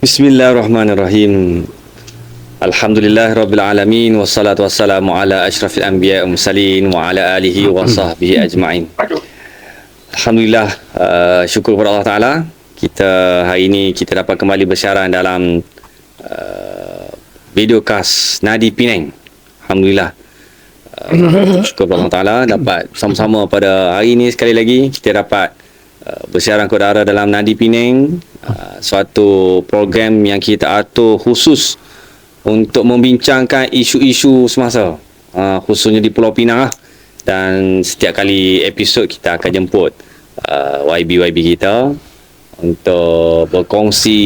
Bismillahirrahmanirrahim. Alhamdulillahirabbil alamin wassalatu wassalamu ala asyrafil anbiya wal mursalin wa ala alihi wa sahbihi ajma'in. Alhamdulillah, syukur kepada Allah Taala, kita hari ini kita dapat kembali bersiaran dalam videocast Nadi Penang. Alhamdulillah. Syukur kepada Allah Taala dapat sama-sama pada hari ini sekali lagi kita dapat bersiaran kepada anda dalam Nadi Penang, suatu program yang kita atur khusus untuk membincangkan isu-isu semasa, khususnya di Pulau Pinang lah. Dan setiap kali episod kita akan jemput YB kita untuk berkongsi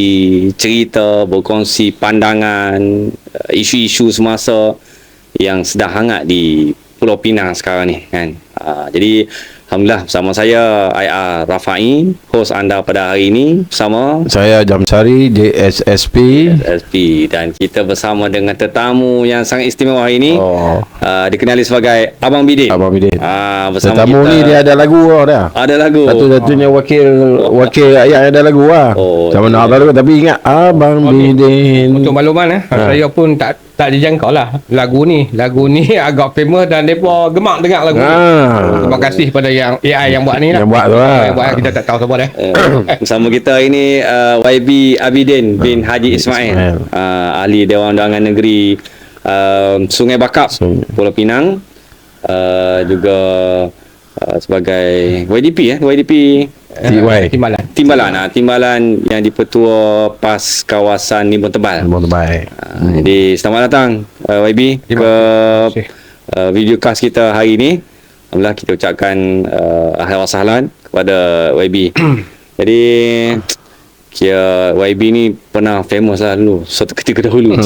cerita, berkongsi pandangan, isu-isu semasa yang sedang hangat di Pulau Pinang sekarang ni kan. Jadi alhamdulillah bersama saya IR Rafai, host anda pada hari ini, bersama saya Jamsari JSSP dan kita bersama dengan tetamu yang sangat istimewa hari ini. Dikenali sebagai Abang Bidin. Bersama tetamu kita, ni dia ada lagu dah. Ada lagu. Satu-satunya wakil rakyat yang ada lagu lah. Sama nak lagu tapi ingat Abang Bidin. Untuk makluman saya pun tak dijangkau lah lagu ni agak famous dan mereka gemak dengar lagu ni. Terima kasih pada yang AI yang buat ni lah. Yang buat tu lah. Yang buat kita tak tahu siapa dah. Bersama kita hari ni YB Abidin bin Haji Ismail, ahli Dewan Undangan Negeri Sungai Bakap, Pulau Pinang, juga sebagai YDP Timbalan yang dipertua PAS kawasan Limbun Tebal. Jadi selamat datang YB ke videocast kita hari ini. Alhamdulillah kita ucapkan ahlan wa sahlan kepada YB. Jadi kira YB ni pernah famous lah dulu, suatu ketika dahulu.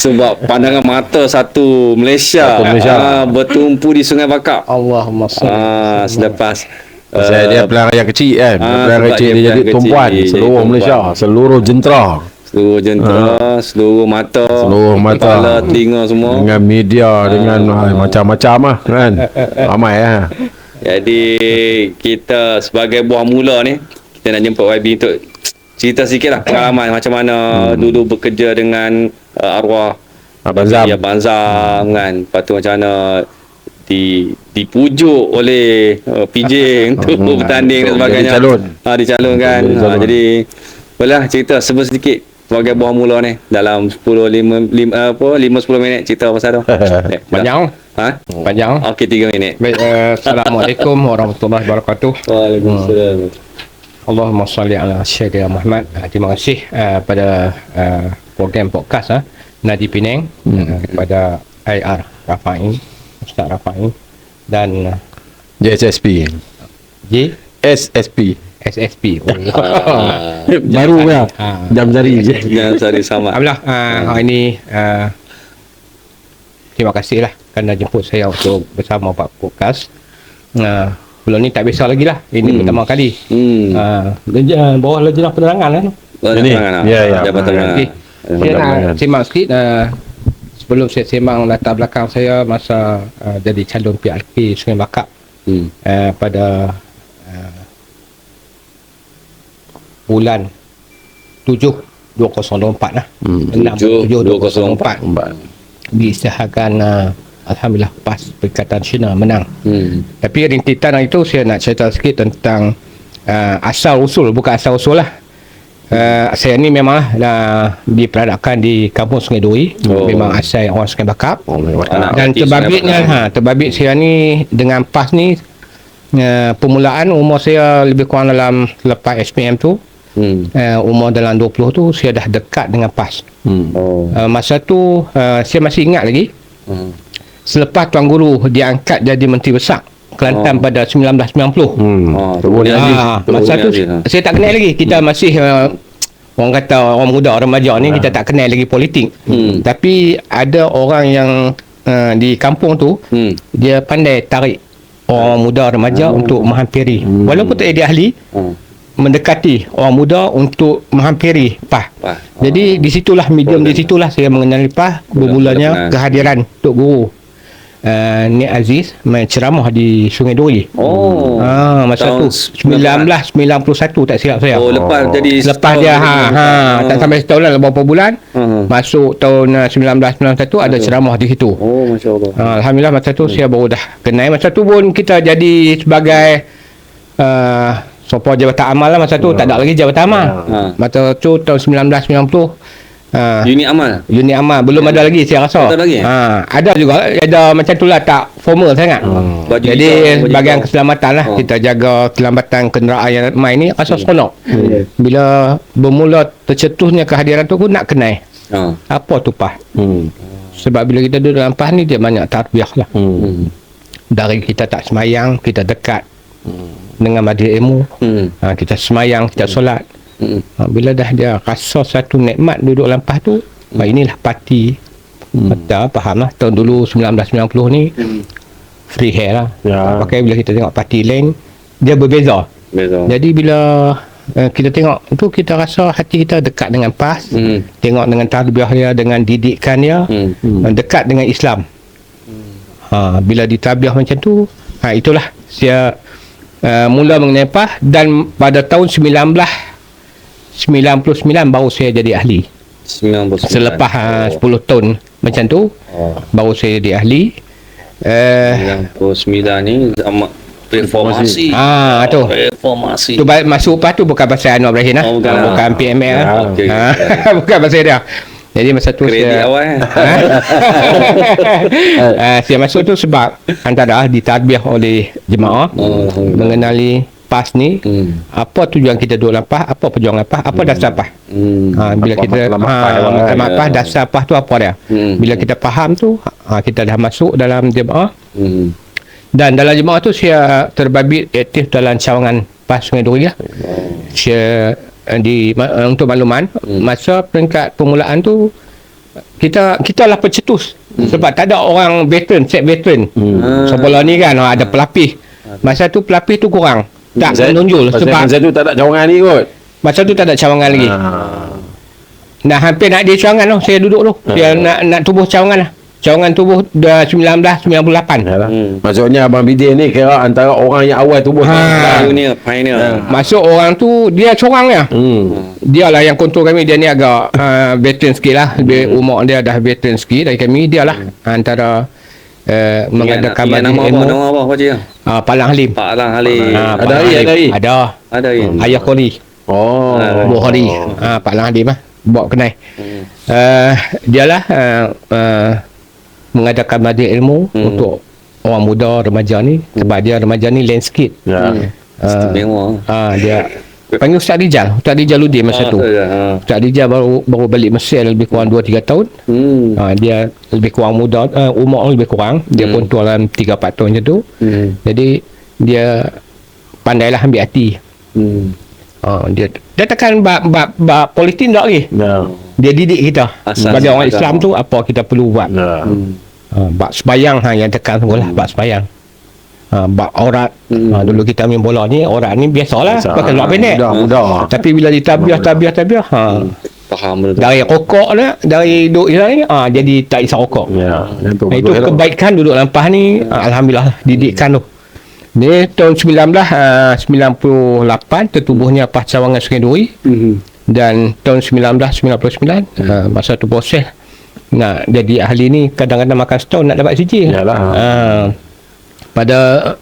Sebab pandangan mata satu Malaysia, bertumpu di Sungai Bakap. Allahumma salli. Selepas dia pilihan rakyat kecil kan. Pilihan rakyat kecil dia jadi tumpuan seluruh Malaysia, seluruh jentera, seluruh mata, kepala, telinga semua, dengan media, dengan macam-macam lah kan. Ramai lah. Jadi kita sebagai buah mula ni, kita nak jemput YB untuk cerita sikit lah pengalaman macam mana dulu bekerja dengan arwah Abang Zam kan. Lepas tu macam mana dipujuk oleh PJ untuk bertanding dan sebagainya, dicalonkan. Jadi bolehlah cerita sedikit sebagai buah mula ni dalam 5-10 minit cerita pasal tu. Panjang? Okey, 3 minit. Baik, Assalamualaikum warahmatullahi wabarakatuh. Waalaikumsalam. Allahumma salli ala Sayyidina Muhammad. Terima kasih pada program podcast Nadi Penang, kepada IR Rafai, Ustaz Rafai, dan JSSP. SSP. Baru lah. Jamsari sama. Alhamdulillah hari ini terima kasih lah kerana jemput saya untuk bersama Pak Podcast. Belum ni tak biasa lagi lah. Ini pertama kali. Bawah lejana penerangan lah. Saya nak sembang sikit. Sebelum saya sembang latar belakang saya masa jadi calon PRP Sungai Bakap pada bulan 7 2024 lah. 7 2024 diisytiharkan alhamdulillah PAS Perikatan Nasional menang. Tapi rintitan itu saya nak cerita sikit tentang asal usul, bukan asal usul lah. Saya ni memang diperadakan di kampung Sungai Duri. Memang asal orang Sungai Bakap. Dan terbabit saya ni dengan PAS ni, permulaan umur saya lebih kurang dalam lepas SPM tu, umur dalam 20 tu saya dah dekat dengan PAS. Masa tu saya masih ingat lagi, selepas Tuan Guru diangkat jadi Menteri Besar Kelantan pada 1990. Masa tu saya tak kenal lagi. Kita masih orang kata orang muda, remaja ni kita tak kenal lagi politik. Tapi ada orang yang di kampung tu dia pandai tarik orang muda remaja untuk menghampiri, walaupun tak jadi ahli, mendekati orang muda untuk menghampiri PAS. Jadi di situlah medium, di situlah saya mengenali PAS. Bermulanya kehadiran Tok Guru Nik Aziz main ceramah di Sungai Duri. Masa tu 1991 tak silap saya. Lepas jadi lepas dia tak sampai setahun lah, beberapa bulan. Masuk tahun 1991 ada ceramah di situ. Masya-Allah. Alhamdulillah masa tu saya baru dah kenal. Masa tu pun kita jadi sebagai sopor jabatan amal lah masa tu. Tak ada lagi jabatan amal. Masa tu tahun 1990 unit amal belum ada lagi saya rasa. Tak ada lagi? Ada juga, ada macam tu lah, tak formal sangat. Jadi bahagian keselamatan lah, kita jaga keselamatan kenderaan yang main ni rasa seronok. Bila bermula tercetusnya kehadiran tu, aku nak kenal apa tu PAS. Sebab bila kita duduk dalam PAS ni, dia banyak tarbiyah lah. Dari kita tak semayang, kita dekat dengan majlis ilmu. Kita semayang, kita solat. Bila dah dia rasa satu nikmat duduk dalam PAS tu, inilah parti. Faham lah, tahun dulu 1990 ni free hair lah. Pakai bila kita tengok parti lain, dia berbeza. Jadi bila kita tengok tu, kita rasa hati kita dekat dengan PAS. Tengok dengan tarbiyah dia, dengan didikan dia, dekat dengan Islam. Bila ditarbiyah macam tu, itulah saya mula mengenai PAS. Dan pada tahun 1999 baru saya jadi ahli. 99. Selepas 10 tahun macam tu, baru saya jadi ahli. 99 ni zaman reformasi. Tu. Reformasi. Tu masuk PAS tu bukan pasal Anwar Ibrahim lah. Bukan PML lah. Bukan pasal dia. Jadi masa tu kredit saya awal saya masuk tu sebab antara ditarbiyah oleh jemaah mengenali PAS ni, apa tujuan kita duduk dalam PAS, apa perjuangan PAS, apa dasar PAS. Bila kita matlamat PAS, dasar PAS tu apa dia. Bila kita faham tu, kita dah masuk dalam jemaah. Dan dalam jemaah tu saya terbabit aktif dalam cawangan PAS Sungai Duri lah. Saya untuk makluman, masa peringkat permulaan tu kita lah pencetus. Sebab tak ada orang veteran, set veteran. Sebelah ni kan ada pelapis. Masa tu pelapis tu kurang, tak menonjol. Sebab masa tu tak ada cawangan ni kot. Masa tu tak ada cawangan lagi. Nah, hampir nak di cawangan tu saya duduk tu. Dia nak tubuh cawangan lah. Cawangan tubuh dah 1998. Maksudnya Abang Bidin ni kira antara orang yang awal tubuh. Pioneer. Masuk orang tu, dia seorang dia. Dia lah yang kontrol kami. Dia ni agak veteran sikit lah. Umur dia dah veteran sikit dari kami. Dia lah antara mengadakan majlis ilmu. Nama apa Pak Cik? Palang Halim. Ada hari? Ada. Ayah Koli. Bukhari. Palang Halim lah. Bawa kenal. Dialah mengadakan majlis ilmu untuk orang muda, remaja ni. Sebab dia remaja ni lain sikit. Istimewa. Dia panggil Ustaz Rijal Udin masa tu. Ustaz Rijal baru balik Mesir lebih kurang 2-3 tahun. Dia lebih kurang muda, umur lebih kurang. Dia pun tu dalam 3-4 tahun macam tu. Jadi dia pandailah ambil hati. Dia tekan bab politik tak lagi. Dia didik kita sebagai orang Islam tu apa kita perlu buat. Bab sembahyang yang tekan semua lah. Bab sembahyang, bab aurat. Dulu kita main bola ni, aurat ni biasalah pakai luar pendek. Mudah. Tapi bila ditabiah faham betul. Dari rokok dia, dari duduk ni jadi tak isap rokok. Itu kebaikan duduk dalam PAS ni. Alhamdulillah didikan tu. Ni tahun 1998 tertubuhnya PAS Cawangan Sungai Duri. Dan tahun 1999 masa tu proses nak jadi ahli ni, kadang-kadang makan setahun nak dapat sijil. Pada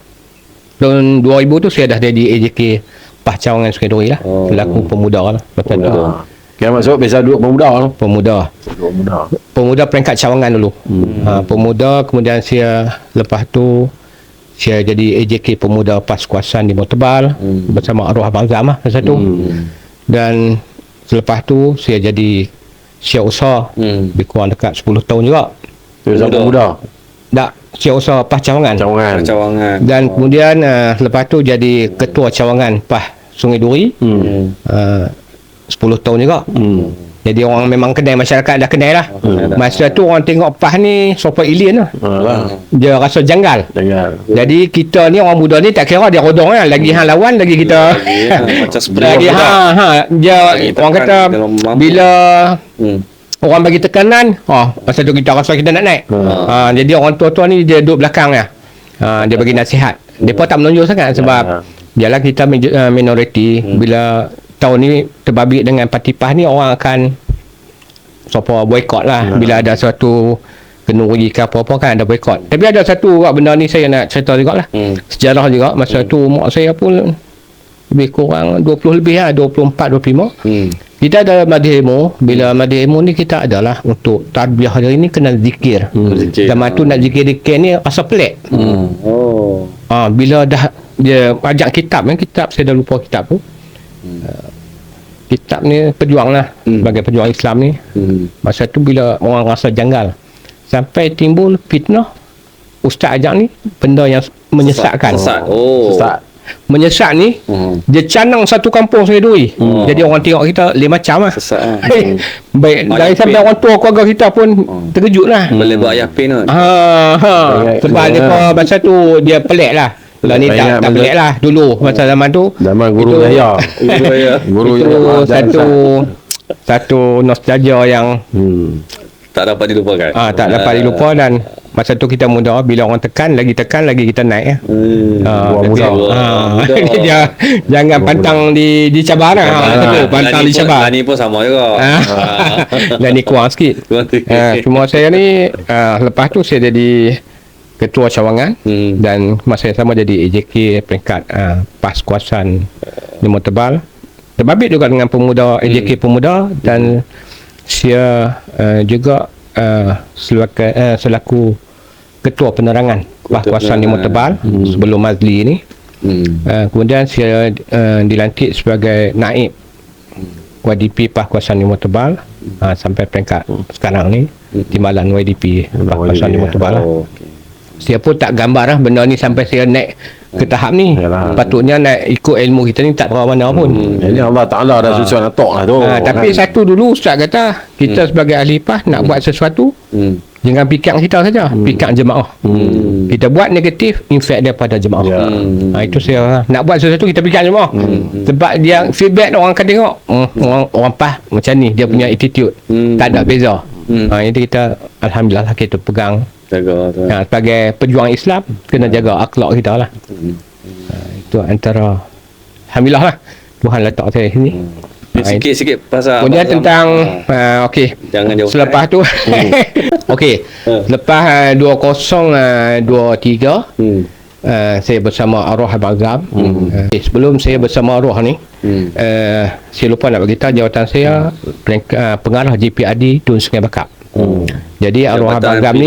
tahun 2000 tu saya dah jadi AJK PAS Cawangan Sungai Duri lah. Selaku pemuda lah. Kira masuk biasa duduk pemuda peringkat cawangan dulu. Pemuda, kemudian saya lepas tu saya jadi AJK pemuda PAS Kuasan di Motebal bersama arwah Abang Zam lah masa tu. Dan selepas tu saya jadi syekh usaha lebih kurang dekat 10 tahun juga. Pemuda? Tak, syekh usaha PAS Cawangan. Dan kemudian lepas tu jadi ketua cawangan PAS Sungai Duri 10 tahun juga. Jadi orang memang kenal, masyarakat dah kenal lah. Masa tu orang tengok PAS ni super alien lah. Dia rasa janggal. Jadi kita ni orang muda ni tak kira dia rodong lah. Lagi hang lawan, lagi kita macam lagi dia orang kata bila orang bagi tekanan, masa tu kita rasa kita nak naik. Jadi orang tua-tua ni dia duduk belakang dia. Dia bagi nasihat. Depa tak menonjol sangat sebab biarlah kita minoriti. Bila tahun ni terbabit dengan parti PAS ni, orang akan boykot lah. Bila ada suatu kenuri ke apa-apa kan ada boykot. Tapi ada satu benda ni saya nak cerita juga lah. Sejarah juga. Masa tu mak saya pun lebih kurang 20 lebih lah, 24, 25. Kita ada madhemo. Bila madhemo ni kita adalah untuk tarbiyah hari ni kena zikir. Zaman tu nak zikir-zikir ni rasa pelik. Bila dah dia ajak kitab saya dah lupa kitab tu. Kitab ni pejuang lah, sebagai pejuang Islam ni. Masa tu bila orang rasa janggal, sampai timbul fitnah ustaz ajak ni benda yang menyesatkan. Menyesat ni dia canang satu kampung saya dui. Jadi orang tengok kita lain macam lah. Baik, dari sampai orang tua keluarga kita pun terkejut lah. Boleh buat ayah pin kan. Sebab dia masa tu dia pelik lah. Lah ni tak pelik lah dulu masa zaman tu. Zaman guru Yahya. Guru Yahya satu nostalgia yang tak dapat dilupakan. Tak dapat dilupa. Dan masa tu kita muda, bila orang tekan lagi kita naik. Dia jangan pantang dicabar lah. Pantang dicabar. Ni pun sama juga. Dan ni kurang sikit. Cuma saya ni lepas tu saya jadi ketua cawangan dan masa yang sama jadi AJK peringkat PAS Kuasan Limau Tebal. Terbabit juga dengan pemuda AJK pemuda dan saya juga selaku ketua penerangan PAS Kuasan Limau Tebal sebelum Mazli ni. Kemudian saya dilantik sebagai naib YDP PAS Kuasan Limau Tebal sampai peringkat sekarang ni timbalan YDP PAS Kuasan Limau Tebal lah. Saya pun tak gambar lah benda ni sampai saya naik ke tahap ni. Patutnya nak ikut ilmu kita ni tak tahu mana pun. Jadi Allah Ta'ala dah susun atok lah tu. Tapi satu dulu Ustaz kata, kita sebagai ahli PAS nak buat sesuatu, jangan pikir kita saja, pikir jemaah. Kita buat negatif, infect dia pada jemaah. Itu saya nak buat sesuatu, kita fikir jemaah. Sebab dia feedback orang akan tengok, orang PAS macam ni, dia punya attitude. Tak ada beza. Jadi kita Alhamdulillah kita pegang. Sebagai pejuang Islam, kena jaga akhlak kita lah. Itu antara Alhamdulillah lah Tuhan letak saya sini. Sikit-sikit pasal kemudian tentang okey, selepas tu okey, lepas 2023 saya bersama arwah Abang Azam. Sebelum saya bersama arwah ni, saya lupa nak beritahu jawatan saya pengarah JPAD Dun Sungai Bakap. Jadi arwah Abang Azam ni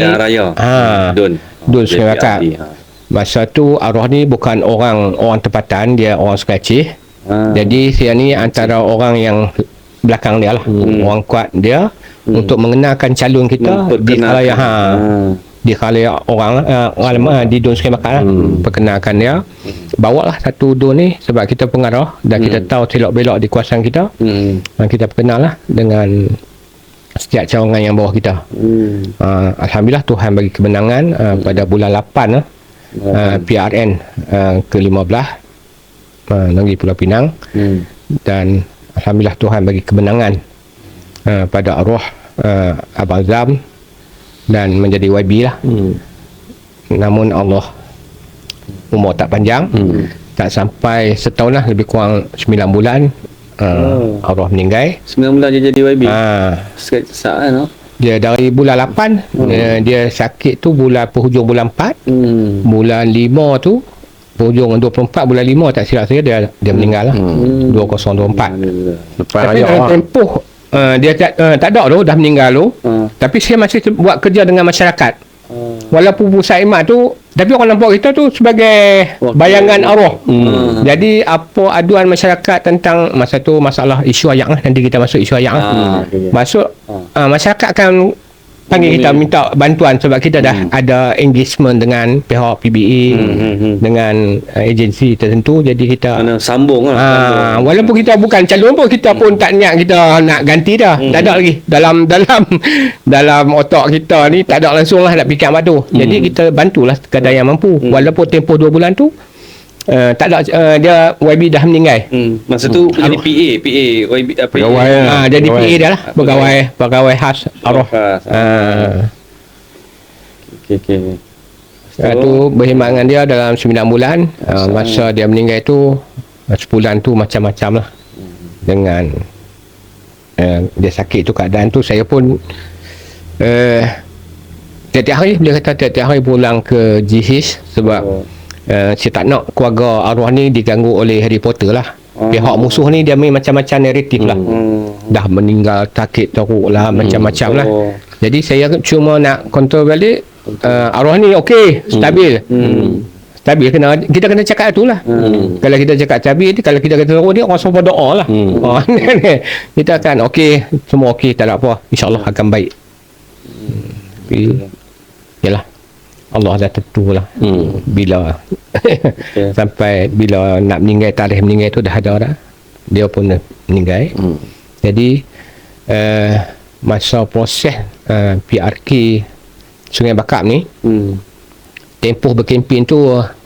Dun Sungai Bakap. Masa tu arwah ni bukan orang tempatan, dia orang Sungai Aceh. Jadi saya ni antara orang yang belakang dia lah, orang kuat dia untuk mengenalkan calon kita di khalayak di khalayak orang di Dun Sungai Bakap lah. Perkenalkan dia, bawalah satu Dun ni sebab kita pengarah dan kita tahu selok belok di kawasan kita. Kita perkenal lah dengan setiap cawangan yang bawah kita. Alhamdulillah Tuhan bagi kemenangan pada bulan 8 PRN ke-15 Negeri Pulau Pinang. Dan Alhamdulillah Tuhan bagi kemenangan pada arwah Abang Azam dan menjadi YB lah. Namun Allah umur tak panjang, tak sampai setahun lah, lebih kurang 9 bulan arwah meninggal. 9 bulan dia jadi YB. Saat no? Dia dari bulan 8 dia sakit tu penghujung bulan 4. Bulan 5 tu penghujung 24 bulan 5 tak silap saya dia meninggal lah. 2024. Tapi dalam tempoh dia tak ada tu dah meninggal tu. Tapi saya masih buat kerja dengan masyarakat. Walaupun pusat imat tu, tapi orang nampak kita tu sebagai bayangan arwah. Jadi apa aduan masyarakat tentang masa tu masalah isu ayak lah. Nanti kita masuk isu ayak lah. Masuk masyarakat akan panggil kita minta bantuan sebab kita dah ada engagement dengan pihak PBA, dengan agensi tertentu. Jadi kita sambung lah. walaupun kita bukan calon pun, kita pun tak niat kita nak ganti dah. Tak ada lagi dalam otak kita ni, tak ada langsung lah nak fikir batu. Jadi kita bantulah sekadar yang mampu. Walaupun tempoh 2 bulan tu Tak ada, dia YB dah meninggal. Masa tu jadi PA YB apa Pegawai lah. Jadi PA dah lah, pegawai khas arwah. Okey. Tu berkhidmat dengan dia dalam 9 bulan. Masa dia meninggal tu, sebulan tu macam-macam lah. Dengan dia sakit tu, keadaan tu, saya pun tiap-tiap hari, dia kata tiap-tiap hari pulang ke GH sebab saya tak nak keluarga arwah ni diganggu oleh Harry Potter lah. Pihak musuh ni dia main macam-macam naratif lah. Dah meninggal, sakit teruk lah, macam-macam lah. Jadi saya cuma nak kontrol balik, arwah ni okey, stabil. Stabil, kita kena cakap tu lah. Kalau kita cakap stabil, kalau kita kata teruk ni, orang semua doa lah. Kita akan okey, semua okey, tak ada apa, InsyaAllah akan baik. Tapi yalah, Allah dah tentu lah. Bila sampai bila nak meninggal, tarikh meninggal tu dah ada dah, dia pun meninggal. Jadi masa proses PRK Sungai Bakap ni, tempoh berkempen tu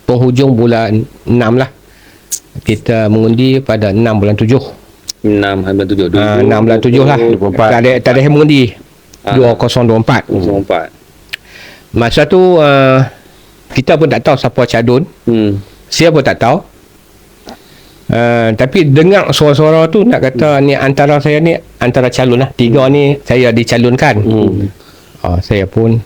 penghujung bulan 6 lah. Kita mengundi pada 6 bulan 7. 6 bulan 7 lah. Tarikh mengundi 2024. Masa tu kita pun tak tahu siapa calon. Saya pun tak tahu. Tapi dengar suara-suara tu nak kata ni antara calon lah. 3 ni saya dicalonkan. Saya pun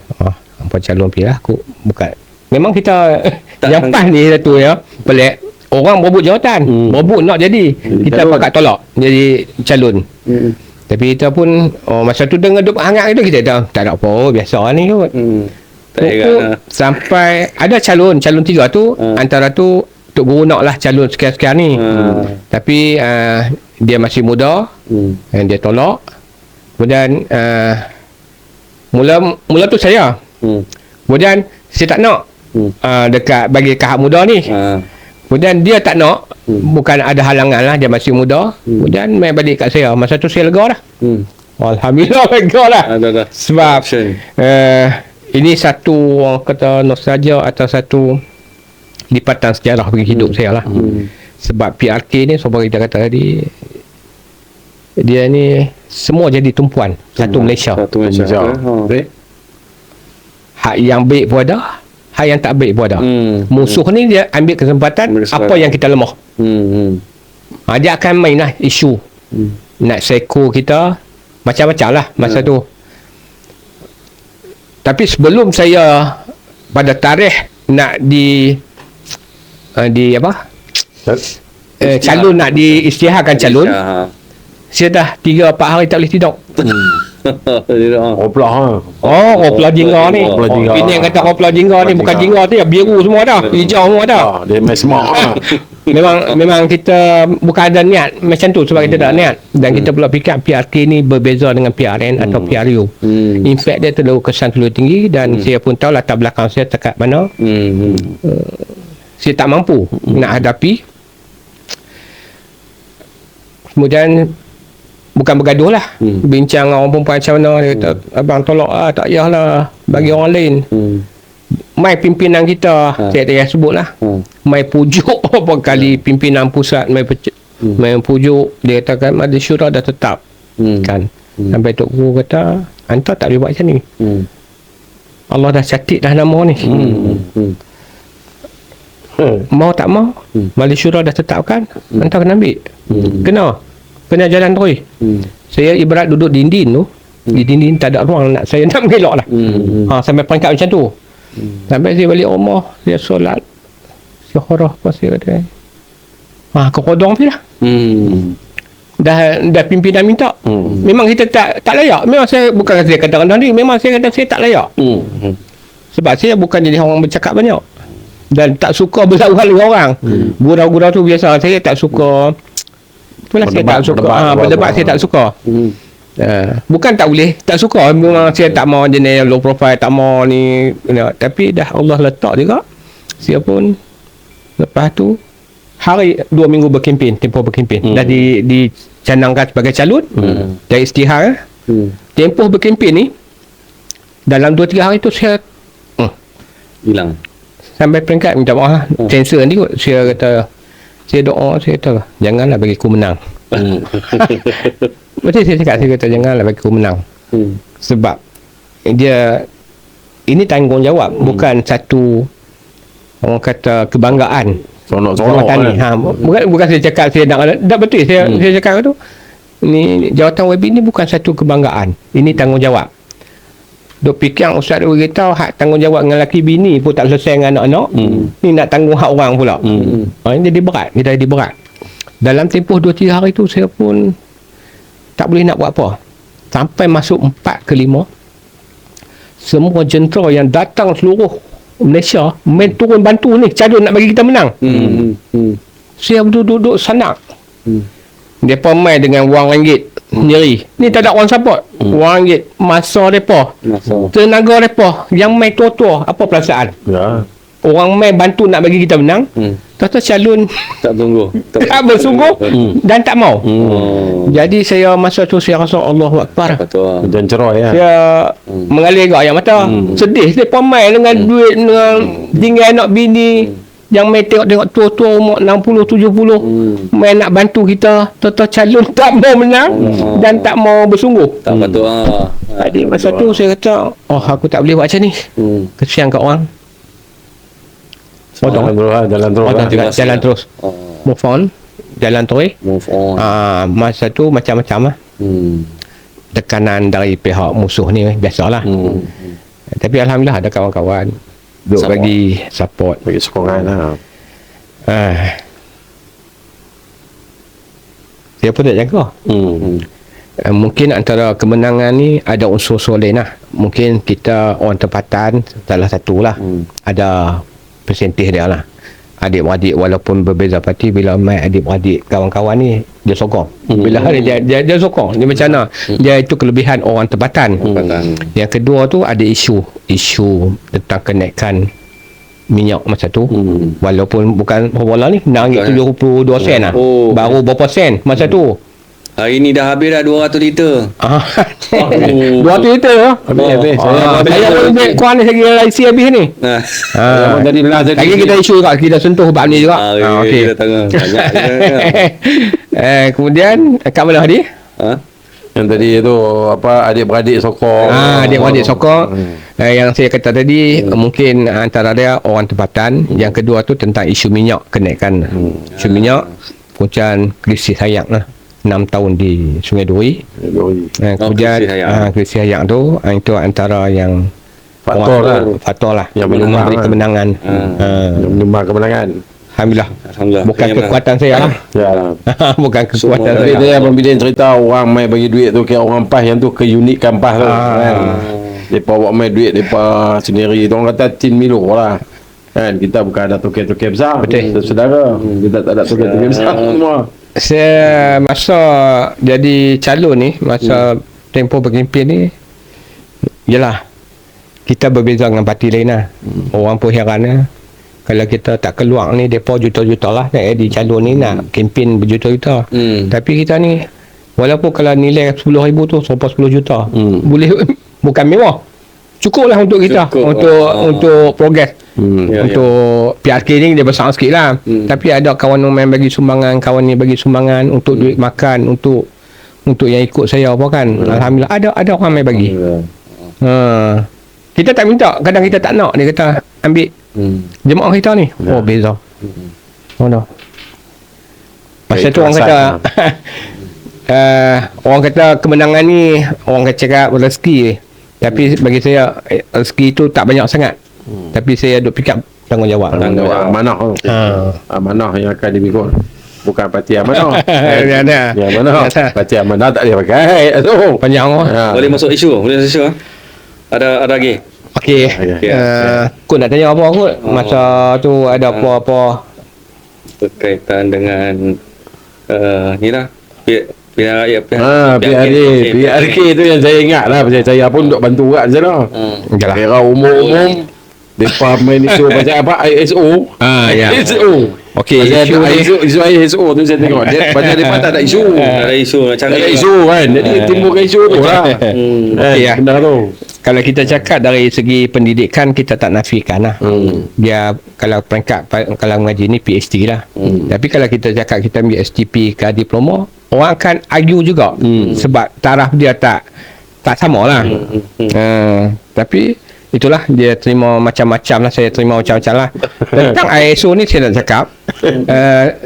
apa calon pilih aku bukan. Memang kita yang pas ni satu ya, pelik. Orang berebut jawatan, berebut nak jadi. Kita pakat tolak jadi calon. Tapi kita pun masa tu dengar duk hangat itu, kita tak ada apa, biasa ni kot. Sampai ada calon 3 tu, antara tu Tok Guru nak lah calon sekian-sekian ni. Tapi dia masih muda, dia tolak. Kemudian mula tu saya. Kemudian saya tak nak dekat bagi kahak muda ni. Kemudian dia tak nak, bukan ada halangan lah, dia masih muda. Kemudian main balik kat saya. Masa tu saya lega dah. Alhamdulillah lega dah. Sebab ini satu orang kata nostalgia atau satu lipatan sejarah bagi hidup saya lah. Sebab PRK ni, sebab kita kata tadi, dia ni semua jadi tumpuan satu Malaysia. Hak yang baik pun ada, hak yang tak baik pun ada. Musuh ni dia ambil kesempatan apa yang kita lemah. Dia akan main lah isu nak seko kita macam-macam lah masa tu. Tapi sebelum saya pada tarikh nak di apa calon, nak diisytiharkan calon, saya dah 3-4 hari tak boleh tidur. Oplah Oplah jingga ni. Penang kata oplah jingga ni bukan jingga tu, biru semua dah, hijau semua dah. Dia main smart lah. Memang kita bukan ada niat macam tu, sebab kita tak niat. Dan kita pula fikir PRK ni berbeza dengan PRN atau PRU. In fact dia terlalu kesan terlalu tinggi, dan saya pun tahu latar belakang saya dekat mana. Saya tak mampu nak hadapi. Kemudian bukan bergaduh lah, bincang dengan orang perempuan macam mana. Dia kata, abang tolak lah, tak payahlah bagi orang lain. Mai pimpinan kita, saya tak payah sebut lah, mai pujuk apa kali pimpinan pusat, mai pujuk. Dia katakan Majlis Syura dah tetap kan. Sampai Tok Guru kata, hantar tak boleh buat macam ni. Allah dah catik dah nama ni. Mau tak mau, Majlis Syura dah tetapkan, hantar kena ambil. Kena jalan terus. Saya ibarat duduk dinding tu, di dinding tak ada ruang nak saya nak mengelak lah. Sampai peringkat macam tu. Sampai saya balik rumah, saya solat, saya khurah apa saya kata, kekodong tu lah. Dah pimpinan minta. Memang kita tak layak. Memang saya, bukan saya kata kadang ni, memang saya kata saya tak layak. Sebab saya bukan jadi orang bercakap banyak, dan tak suka berlawan dengan orang. Gurau-gurau tu biasa. Saya tak suka. Itulah saya tak suka. Berdebat saya tak suka. Bukan tak boleh, tak suka. Memang saya tak mau jenis low profile, tak mau ni. Tapi dah Allah letak juga. Saya pun lepas tu hari 2 minggu berkempen, tempoh berkempen. Dah dicanangkan sebagai calon. Dah isytihar. Tempoh berkempen ni dalam 2-3 hari tu saya hilang. sampai peringkat minta maaf lah. Sensor ni kot, saya kata, saya doa, saya kata janganlah bagi aku menang. Betul saya cakap, saya kata janganlah bagi aku menang. Sebab dia ini tanggungjawab, bukan satu orang kata kebanggaan. Sonok-sonok kan. Bukan saya cakap saya nak betul saya cakap tu. Ni jawatan YB ni bukan satu kebanggaan. Ini tanggungjawab. Duk fikir ustaz dia beritahu hak tanggungjawab dengan laki bini pun tak selesai dengan anak-anak. Ni nak tanggung hak orang pula. Ini jadi berat, kita jadi berat. Dalam tempoh 2-3 hari tu saya pun tak boleh nak buat apa. Sampai masuk 4 ke 5, semua jentera yang datang seluruh Malaysia main turun bantu ni, calon nak bagi kita menang. Saya duduk sanak. Mereka main dengan wang ringgit sendiri. Ni tak ada orang support. Wang ringgit, masa mereka, tenaga mereka yang main tua-tua. Apa perasaan? Ya. Orang main bantu nak bagi kita menang, kata calon Tak tunggu. tak bersungguh dan tak mau. Jadi saya masa tu saya rasa Allahu Akbar. Betul. Dan cerah ya. Saya mengalir ke air mata. Sedih dia pemain dengan duit, dengan tinggal anak bini yang main tengok tua-tua umur 60-70 main nak bantu kita, tetap calon tak mau menang dan tak mau bersungguh. Tak betul. Jadi masa tu saya kata, oh aku tak boleh buat macam ni. Kesian kat orang. Jalan terus. Jalan terus. Move on. Jalan terus. Move on. Masa tu macam-macam lah. Tekanan dari pihak musuh ni biasalah. Tapi alhamdulillah ada kawan-kawan duk bagi support, bagi sokongan lah. Dia pun tak jaga. Mungkin antara kemenangan ni ada unsur-unsur lain lah. Mungkin kita orang tempatan salah satu lah. Ada persentif dia lah. Adik-beradik walaupun berbeza parti, bila main adik-beradik kawan-kawan ni dia sokong. Bila hari dia sokong. Dia macam mana? Dia itu kelebihan orang tempatan. Yang kedua tu ada isu tentang kenaikan minyak masa tu. Walaupun bukan berapa ni, naik 72 sen lah. Baru berapa sen masa tu. Hari ni dah habis dah 200 liter. 200 liter lah. Habis. Saya lebih kurang ni saya isi habis ni. Jadi last Lagi kita isu juga, kita sentuh bab ni juga. Okey. Kita tengah banyak. Kemudian kat mana tadi? Yang tadi tu apa, adik-beradik sokong. Adik-beradik sokong. Yang saya kata tadi mungkin antara dia orang tempatan. Yang kedua tu tentang isu minyak, kenaikan isu minyak, puncan krisis hayat lah. 6 tahun di Sungai Duri. Kemudian krisis hayat tu itu antara yang faktor lah yang memberi kemenangan. Menyumbang kemenangan. Alhamdulillah. Bukan kekuatan saya lah. Bukan kekuatan saya. Dia bila cerita orang mai bagi duit tu, kira orang PAS yang tu keunikan PAS tu. Depa buat mai duit depa sendiri. Orang kata tin milo lah. Kan kita bukan ada token-token besar. Betul. Saudara, kita tak ada token-token besar semua. Saya masa jadi calon ni, masa tempoh berkempen ni, yalah kita berbeza dengan parti lain lah. Orang pun heran lah, kalau kita tak keluar ni, mereka juta-juta lah nak jadi calon ni, nak kempen berjuta-juta. Tapi kita ni walaupun kalau nilai 10,000 tu sampai 10 juta, boleh bukan mewah, cukup lah untuk kita, untuk progres. Untuk PRK ni dia besar sikit lah. Tapi ada kawan yang bagi sumbangan, kawan ni bagi sumbangan untuk duit makan, untuk yang ikut saya apa kan. Alhamdulillah ada orang yang bagi. Kita tak minta, kadang kita tak nak, dia kata ambil jemaah kita ni. Oh beza. Oh no. Masa tu orang kata orang kata kemenangan ni, orang kata cakap rezeki. Tapi bagi saya rezeki tu tak banyak sangat. Tapi saya duk fikir tanggungjawab. Amanah. Amanah yang akan dipikul. Bukan parti amanah. Ya amanah. Parti amanah tak boleh pakai. Panjang Boleh masuk isu. Ada lagi. Okey. Kau nak tanya apa kot? Masa tu ada apa-apa berkaitan dengan ni lah. Pilihan rakyat. PRK tu yang saya ingat lah. Saya pun duk bantu kat sana. Kira umum-umum mereka main isu macam apa, ISO. ISO. Okey, isu ISO tu saya tengok. Pasal mereka tak ada isu. Tak ada isu nak cari. Tak ada isu kan. Jadi timbulkan isu tu lah. Okey, benar tu. kalau kita cakap dari segi pendidikan, kita tak nafikan lah. Dia kalau peringkat kalau mengaji ni PhD lah. Tapi kalau kita cakap kita ambil STP ke diploma, orang akan argue juga. Sebab taraf dia tak sama lah. Tapi itulah, dia terima macam-macam lah, saya terima macam-macam lah. Tentang ISO ni saya nak cakap,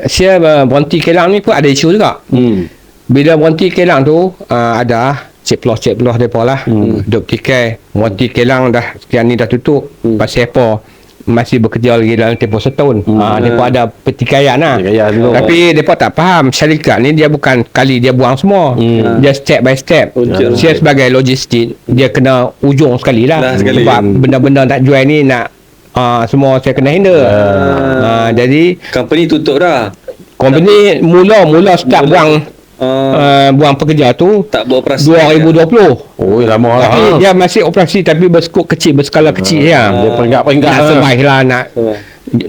saya berhenti Kelang ni pun ada isu juga. Bila berhenti Kelang tu, ada cek peluh mereka lah. Duk tikai berhenti Kelang dah sekian ni dah tutup. Pasal apa masih bekerja lagi dalam tempoh setahun. Mereka ada pertikaian lah. Tapi mereka tak faham, syarikat ni dia bukan kali dia buang semua. Dia step by step. Saya sebagai logistik, dia kena ujung sekali lah. Sebab benda-benda tak jual ni nak semua saya kena handle. Jadi company tutup dah. Company mula start buang pekerja tu tak beroperasi 2020. Oh, lama lah. Tapi dia masih operasi, tapi berskop kecil, berskala kecil ya. Dia peringkat-peringkat nak survive lah,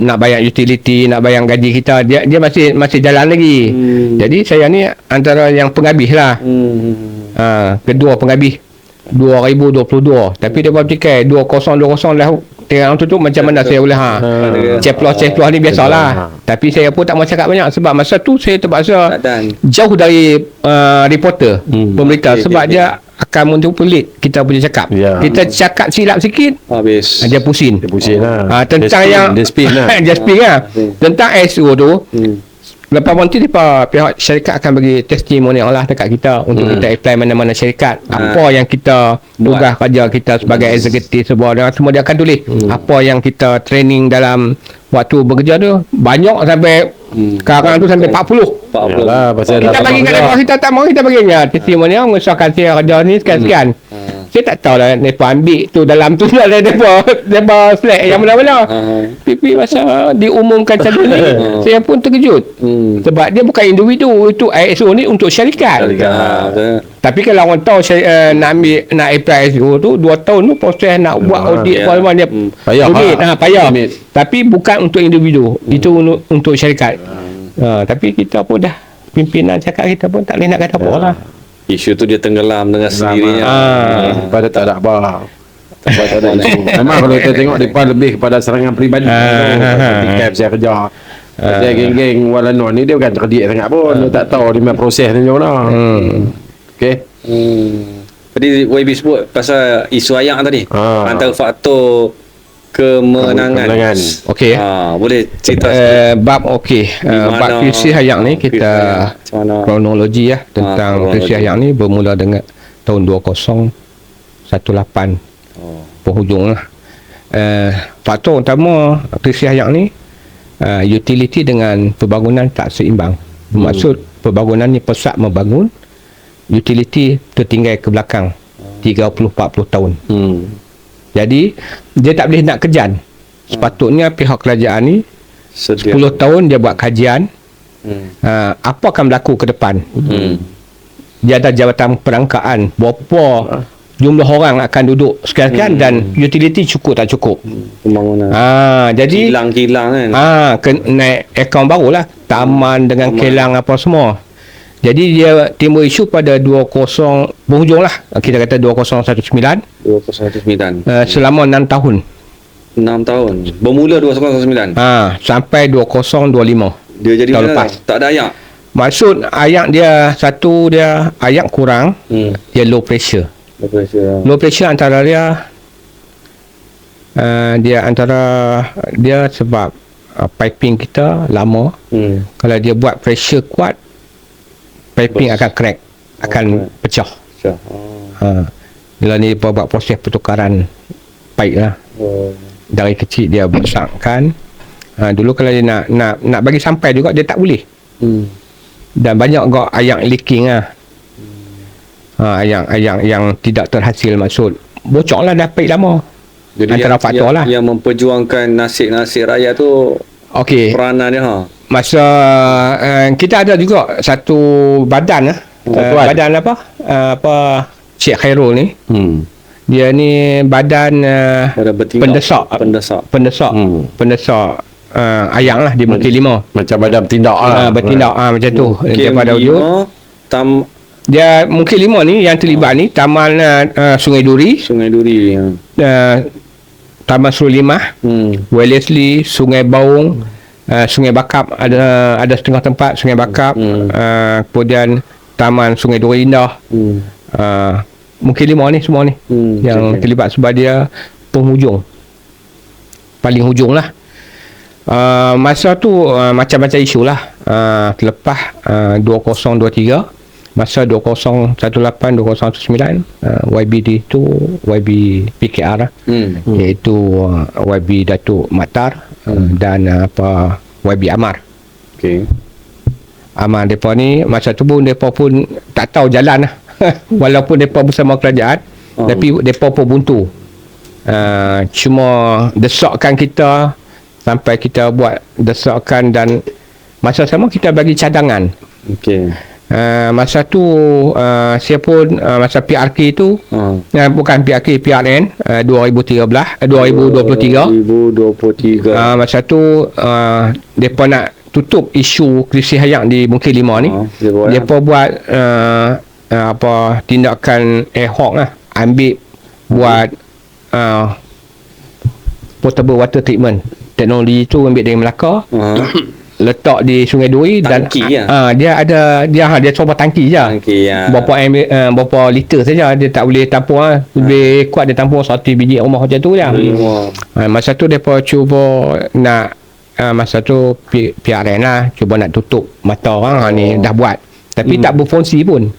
nak bayar utility, nak bayar gaji kita, dia masih jalan lagi. Jadi saya ni antara yang penghabis lah. Kedua penghabis 2022, tapi dia buat tikai 2020 dah tengah tutup. Macam mana saya boleh ceplos ni biasalah. Tapi saya pun tak mau cakap banyak, sebab masa tu saya terpaksa jauh dari reporter pemberita, sebab dia akan manipulate kita punya cakap. Kita cakap silap sikit habis dia pusing lah. Tentang dia spin lah. Tentang ISO tu, lepas berhenti pihak syarikat akan bagi testimonial lah dekat kita untuk kita apply mana-mana syarikat. Apa yang kita tugas kerja kita sebagai executive semua dia akan tulis. Apa yang kita training dalam waktu bekerja tu, banyak sampai sekarang tu sampai 40. Yalah, kita bagi kat mereka, kita tak mahu kita baginya testimonial mengesahkan saya kerja ni sekian-sekian. Saya tak tahu lah mereka ambil tu dalam tu lah mereka slack yang mana-mana. Tapi masa diumumkan macam ni, saya pun terkejut. Sebab dia bukan individu, itu ISO ni untuk syarikat. Tapi kalau orang tahu nak apply ISO tu 2 tahun tu proses nak buat audit apa dia payah. Tapi bukan untuk individu, itu untuk syarikat. Tapi kita pun dah, pimpinan cakap kita pun tak boleh nak kata apa lah. Isu tu dia tenggelam dengan sendirinya. Pada tak ada apa. Tak ada isu. Memang kalau kita tengok depan lebih kepada serangan peribadi. Cap saya kerja. Dia geng-geng Walanon ni dia bukan cerdik sangat pun. Dia tak tahu dia punya proses ni macam mana. Okey. Tadi YB sebut pasal isu ayak tadi. Antara faktor kemenangan. Okey. Boleh cerita bab bab krisis ayak ni, kita kronologi ya tentang krisis ayak ni bermula dengan tahun 2018 penghujung lah. Faktor utama krisis ayak ni, utility dengan pembangunan tak seimbang. Bermaksud pembangunan ni pesat membangun, utility tertinggal ke belakang 30-40 tahun. Jadi dia tak boleh nak kejan. Sepatutnya pihak kerajaan ni 10 tahun dia buat kajian, apa akan berlaku ke depan. Dia ada jabatan perangkaan, berapa jumlah orang akan duduk sekian-sekian, dan utility cukup tak cukup. Pembangunan jadi kilang-kilang kan, naik akaun baru lah, taman dengan kilang apa semua. Jadi dia timbul isu pada 20 penghujung lah, kita kata 2019 selama 6 tahun. Bermula 2019 sampai 2025 dia jadi tahun lepas. Tak ada ayak. Maksud ayak dia, satu dia ayak kurang, dia low pressure. Low pressure antara dia sebab piping kita lama. Kalau dia buat pressure kuat, piping akan crack, akan pecah. Bila ni buat proses pertukaran pipe lah. Dari kecil dia besarkan. Dulu kalau dia nak bagi sampai juga, dia tak boleh. Dan banyak juga ayak leaking lah. Ayak yang tidak terhasil, maksud bocor lah dah pipe lama. Jadi antara faktor lah yang memperjuangkan nasib-nasib rakyat tu. Peranan dia masa kita ada juga satu badan badan apa Cik Khairul ni. Dia ni badan pendesak ayang lah di Bukit 5. Macam badan bertindak lah. Bertindak macam tu. Daripada wujud Dia Mungkin 5 ni yang terlibat ni Taman Sungai Duri, Taman Sulimah, Wellesley, Sungai Baung, Sungai Bakap, ada setengah tempat Sungai Bakap, kemudian Taman Sungai Duri Indah. Mungkin 5 ni semua ni yang terlibat sebab dia penghujung, paling hujung lah. Masa tu macam-macam isu lah. Terlepas 2023, masa 2018, 2019, YBD tu YB PKR lah. Iaitu YB Datuk Maktar dan YB Amar. Amar mereka ni masa tu pun mereka pun tak tahu jalan lah. Walaupun mereka bersama kerajaan, tapi mereka pun buntu. Cuma desakkan kita sampai kita buat desakan, dan masa sama kita bagi cadangan. Masa tu saya pun masa PRK tu bukan PRK, PRN 2023. Masa tu depa nak tutup isu krisis hayat di Bukit Lima ni. Depa buat tindakan ad hoc lah, ambil buat portable water treatment. Teknologi tu ambil dari Melaka, letak di Sungai Duri, tangki, dan dia cuba tangki je. Berapa liter saja, dia tak boleh tampung lebih kuat, dia tampung 1 biji rumah macam tu je. Masa tu depa cuba nak masa tu PRN lah, cuba nak tutup mata orang ni dah buat, tapi tak berfungsi pun.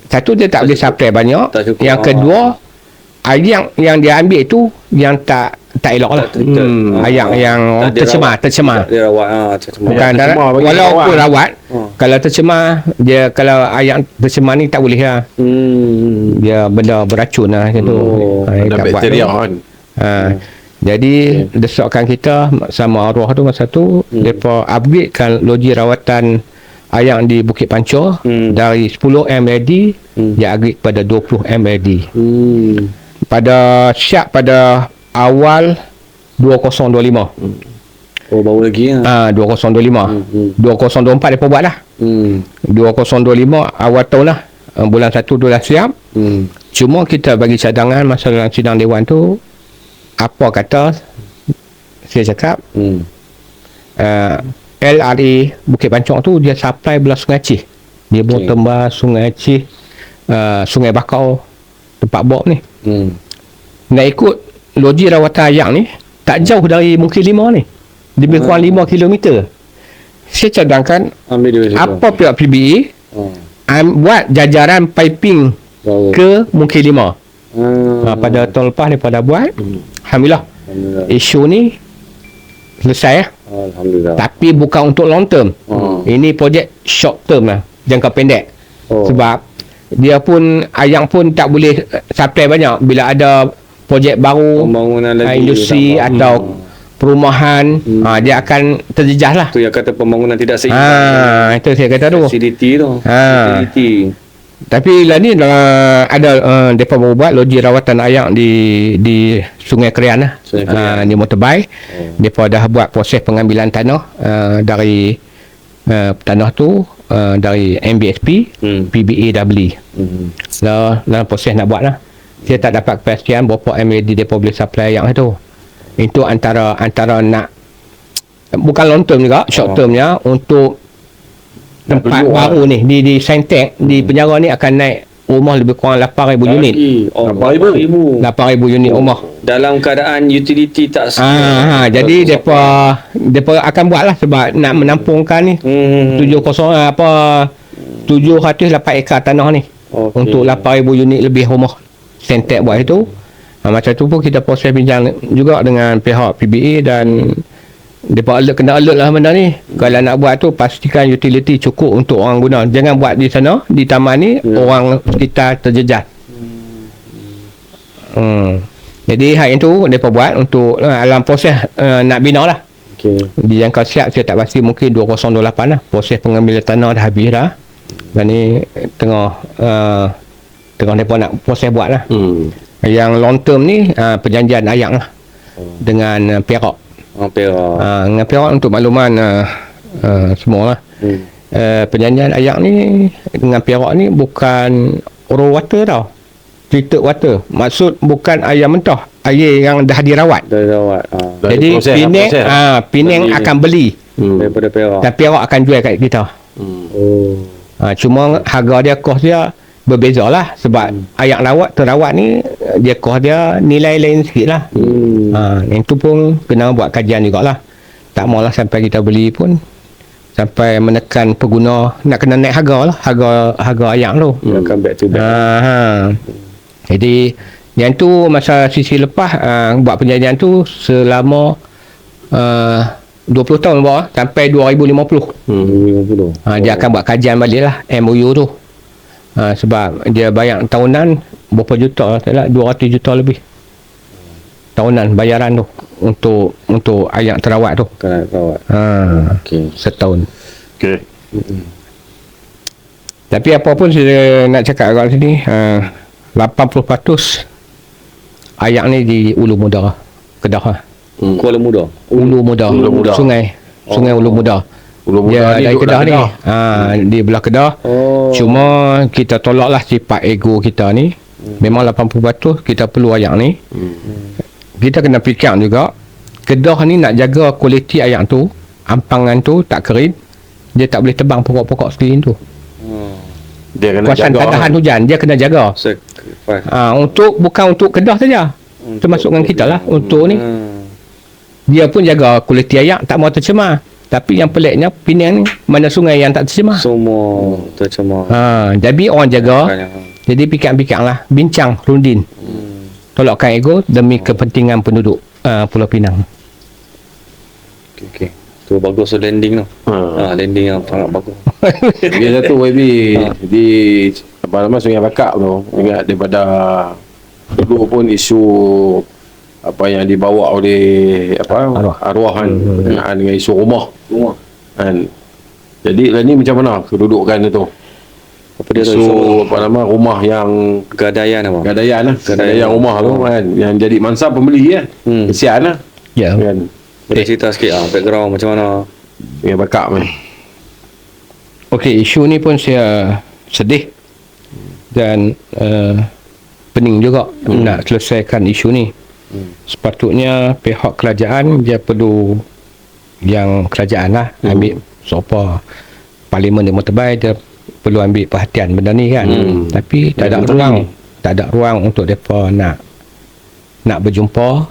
Satu, dia tak boleh supply banyak. Yang kedua, air yang dia ambil tu yang tak elok lah. Air yang tercemar. Dia rawat, bukan walaupun rawat, kalau tercemar, dia kalau air tercemar ni tak boleh lah. Dia benda beracun lah macam tu. Ada bakteria kan. Jadi desakan kita sama arwah tu masa tu, mereka upgradekan loji rawatan air di Bukit Pancur dari 10 MLD dia upgrade pada 20 MLD. Pada awal 2025. Baru lagi lah. 2025. 2024 mereka buat lah. 2025 awal tahun lah. Bulan 1 tu dah siap. Cuma kita bagi cadangan masa dalam sidang Dewan tu, apa kata saya cakap, LRA Bukit Pancur tu dia supply belah Sungai Aceh. Dia tembas Sungai Aceh, Sungai Bakau, tempat Bob ni. Nak ikut loji rawatan air ni tak jauh dari Bukit Lima ni, lebih kurang 5 km. Saya cadangkan apa pihak PBA buat jajaran piping ke Bukit Lima. Pada tahun lepas mereka dah buat. Alhamdulillah. Isu ni selesai. Alhamdulillah. Tapi bukan untuk long term. Ini projek short term lah, jangka pendek. Sebab dia pun ayam pun tak boleh supply banyak. Bila ada projek baru, industri atau perumahan, dia akan terjejas lah. Tu yang kata pembangunan tidak seimbang. Itu saya kata tu. Facility tu. Tapi lah ni ada mereka baru buat loji rawatan air di Sungai Kerian lah. Di Motorbike. Mereka dah buat proses pengambilan tanah dari tanah tu, dari MBSP, PBA dah beli. Dalam proses nak buat lah. Saya tak dapat kepastian berapa MAD mereka boleh supply yang tu. Itu antara nak, bukan long term juga, short termnya, untuk tempat baru ni di Saintek, di penjara ni akan naik rumah lebih kurang 8,000 unit. 8,000 unit rumah. Dalam keadaan utility tak jadi depa akan buat lah, sebab nak menampungkan ni 708 ekar tanah ni untuk 8,000 unit lebih rumah. Saintek buat itu. Macam tu pun kita proses bincang juga dengan pihak PBA, dan mereka kena alert lah benda ni. Kalau nak buat tu, pastikan utility cukup untuk orang guna. Jangan buat di sana, di taman ni, orang sekitar terjejas. Jadi hal itu mereka buat untuk dalam proses nak bina lah. Di jangka siap saya tak pasti, mungkin 2028 lah. Proses pengambilan tanah dah habis dah. Dan ni tengah mereka nak proses buat lah. Yang long term ni perjanjian ayak lah dengan Perak. Dengan Perak untuk makluman semua lah. Penyanyian ayak ni dengan Perak ni bukan raw water tau, treated water. Maksud bukan air mentah, air yang dah dirawat. Jadi Penang akan beli daripada Perak. dan Perak akan jual kat kita. Cuma harga dia, kos dia berbeza lah. Sebab ayak terawat ni dia kos dia nilai lain sikit lah. Yang tu pun kena buat kajian jugalah. Tak maulah sampai kita beli pun sampai menekan pengguna nak kena naik harga lah, harga ayak tu. Akan back to back. Jadi yang tu masa sisi lepas buat penjanjian tu selama 20 tahun bawah sampai 2050. 2050. Dia akan buat kajian balik lah MOU tu. Sebab dia bayar tahunan berapa juta lah, tak lah, 200 juta lebih tahunan bayaran tu untuk ayak terawat tu. Terawat. Okay. Setahun. Okay. Tapi apa pun saya nak cakap kat sini, 80% ayak ni di Ulu Muda, Kedah. Kuala Muda. Ulu Muda. Sungai Ulu Muda. Dia dari Kedah ni. Di belah Kedah. Cuma kita tolaklah sifat ego kita ni. Memang 80% kita perlu ayak ni. Kita kena fikir juga, Kedah ni nak jaga kualiti ayak tu, ampangan tu tak kering, dia tak boleh tebang pokok-pokok sekeliling tu. Dia kena Kuasan jaga tahan hujan dia kena jaga. Bukan untuk Kedah saja, termasuk dengan kita lah. Untuk ni dia pun jaga kualiti ayak, tak mau tercemar. Tapi yang peliknya Penang ni mana sungai yang tak tercemar, semua tercemar. Jadi orang jaga. Jadi fikir-fikirlah, bincang rundin, tolakkan ego demi kepentingan penduduk Pulau Pinang. Okay. Tu bagus landing tu. Landing yang sangat bagus. Dia satu YB di apa nama Sungai Bakak tu. Ingat daripada dulu pun isu apa yang dibawa oleh arwah kan, dengan isu rumah kan. Jadi lah ni macam mana kedudukan itu? Apa dia isu apa nama rumah yang Gadaian rumah tu kan, yang jadi mangsa pembeli kan. Kesian lah. Ya. Kan. Boleh cerita sikit background macam mana Sungai Bakak ni. Okey, isu ni pun saya sedih dan pening juga nak selesaikan isu ni. Sepatutnya pihak kerajaan dia perlu, yang kerajaan lah ambil sopa Parlimen Timur Tebal, dia perlu ambil perhatian benda ni kan. Tapi tak ada ruang untuk mereka nak berjumpa,